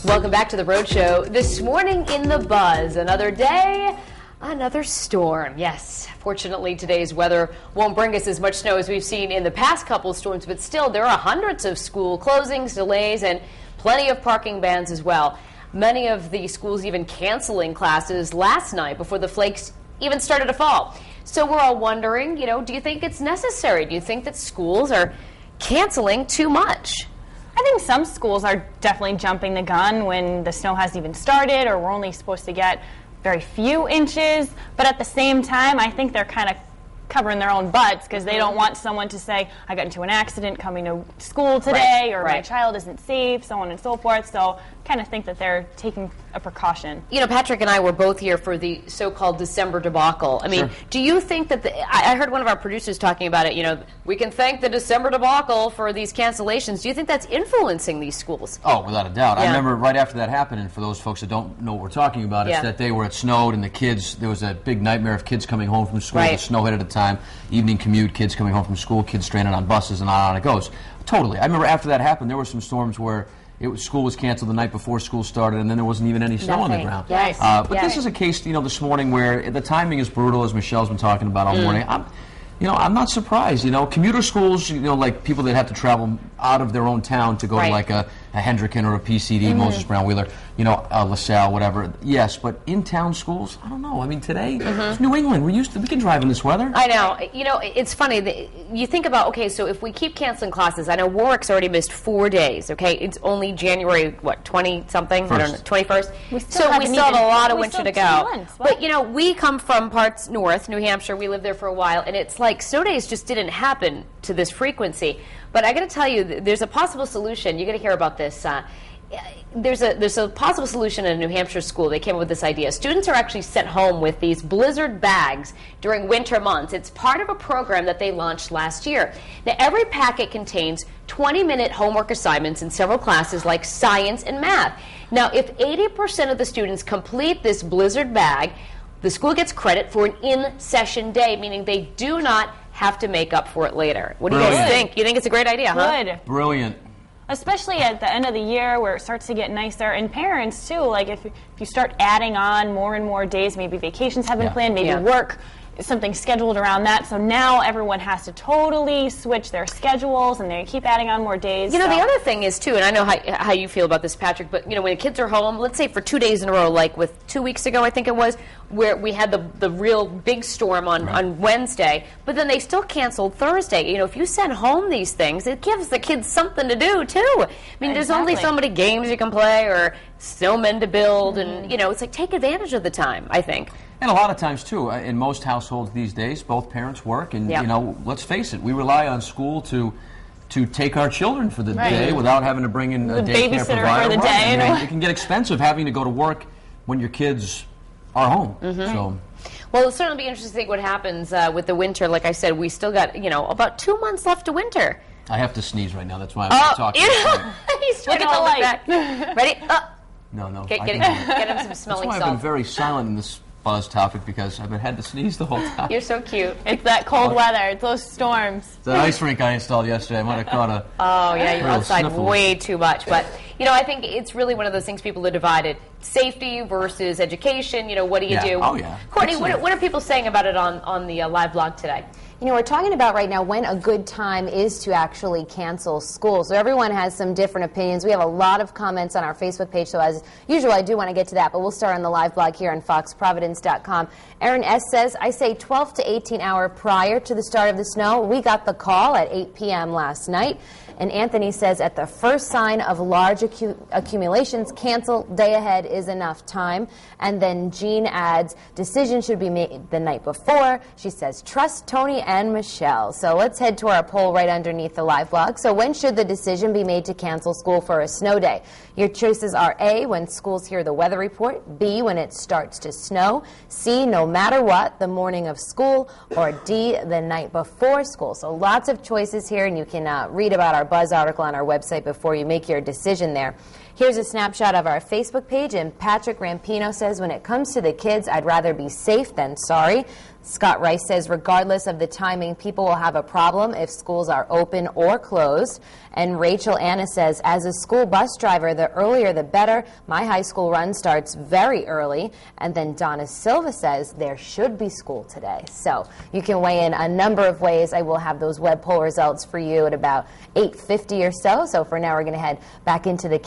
Welcome back to the Road Show. This morning in the buzz, another day, another storm. Yes, fortunately today's weather won't bring us as much snow as we've seen in the past couple of storms, but still there are hundreds of school closings, delays, and plenty of parking bans as well. Many of the schools even canceling classes last night before the flakes even started to fall. So we're all wondering, do you think it's necessary? Do you think that schools are canceling too much? I think some schools are definitely jumping the gun when the snow hasn't even started or we're only supposed to get very few inches. But at the same time, I think they're kind of covering their own butts because they don't want someone to say, I got into an accident coming to school today, or my child isn't safe, so on and so forth. So I kind of think that they're taking a precaution. Patrick and I were both here for the so-called December debacle. I mean, do you think that I heard one of our producers talking about it, we can thank the December debacle for these cancellations. Do you think that's influencing these schools? Oh, without a doubt. I remember right after that happened, and for those folks that don't know what we're talking about, it's that day where it snowed and the kids, there was a big nightmare of kids coming home from school. The snow hit at a time, evening commute, kids coming home from school, kids stranded on buses, and on it goes. Totally. I remember after that happened, there were some storms where school was canceled the night before school started, and then there wasn't even any snow on the ground. Yes. But this is a case, this morning where the timing is brutal, as Michelle's been talking about all morning. I'm not surprised. Commuter schools, like people that have to travel out of their own town to go to like a Hendricken or a PCD, Moses Brown Wheeler, LaSalle, whatever. Yes, but in-town schools, I don't know. I mean, today, it's New England. We can drive in this weather. I know. It's funny. You think about, okay, so if we keep canceling classes, I know Warwick's already missed 4 days, okay? It's only January, 20-something? I don't know, 21st? We still have a lot of winter to go. Months. But, we come from parts north, New Hampshire. We lived there for a while, and it's like snow days just didn't happen to this frequency. But I got to tell you, there's a possible solution. You're going to hear about this. There's a possible solution in a New Hampshire school. They came up with this idea. Students are actually sent home with these blizzard bags during winter months. It's part of a program that they launched last year. Now, every packet contains 20-minute homework assignments in several classes like science and math. Now, if 80% of the students complete this blizzard bag, the school gets credit for an in-session day, meaning they do not have to make up for it later. What do you guys think? You think it's a great idea, huh? Good. Brilliant. Especially at the end of the year where it starts to get nicer. And parents, too, like if you start adding on more and more days, maybe vacations have been planned, maybe work, something scheduled around that. So now everyone has to totally switch their schedules and they keep adding on more days. The other thing is, too, and I know how you feel about this, Patrick, but, when the kids are home, let's say for 2 days in a row, like with 2 weeks ago, I think it was, where we had the real big storm on Wednesday, but then they still canceled Thursday. If you send home these things, it gives the kids something to do, too. I mean, there's only so many games you can play or snowmen to build, and, it's like take advantage of the time, I think. And a lot of times, too, in most households these days, both parents work, and, let's face it, we rely on school to take our children for the day without having to bring in a daycare provider. For the day. It can get expensive having to go to work when your kids are home. So. Well, it'll certainly be interesting to see what happens with the winter. Like I said, we still got, about 2 months left to winter. I have to sneeze right now. That's why I'm talking. He's trying to hold it back. Ready? No. Get him some smelling salt. That's why I've been very silent in this buzz topic, because I've had to sneeze the whole time. You're so cute. It's that cold weather. It's those storms. It's that ice rink I installed yesterday. I might have caught a you're outside way too much. But, I think it's really one of those things people are divided. Safety versus education. What do you do? Oh, yeah. Courtney, what are people saying about it on the live blog today? We're talking about right now when a good time is to actually cancel school. So everyone has some different opinions. We have a lot of comments on our Facebook page, so as usual, I do want to get to that, but we'll start on the live blog here on foxprovidence.com. Aaron S. says, I say 12 to 18 hours prior to the start of the snow. We got the call at 8 p.m. last night. And Anthony says, at the first sign of large accumulations, cancel, day ahead is enough time. And then Jean adds, decision should be made the night before. She says, trust Tony and Michelle. So let's head to our poll right underneath the live blog. So when should the decision be made to cancel school for a snow day? Your choices are A, when schools hear the weather report, B, when it starts to snow, C, no matter what, the morning of school, or D, the night before school. So lots of choices here, and you can read about our Buzz article on our website before you make your decision there. Here's a snapshot of our Facebook page, and Patrick Rampino says, when it comes to the kids, I'd rather be safe than sorry. Scott Rice says, regardless of the timing, people will have a problem if schools are open or closed. And Rachel Anna says, as a school bus driver, the earlier the better. My high school run starts very early. And then Donna Silva says, there should be school today. So you can weigh in a number of ways. I will have those web poll results for you at about 8:50 or so. So for now, we're going to head back into the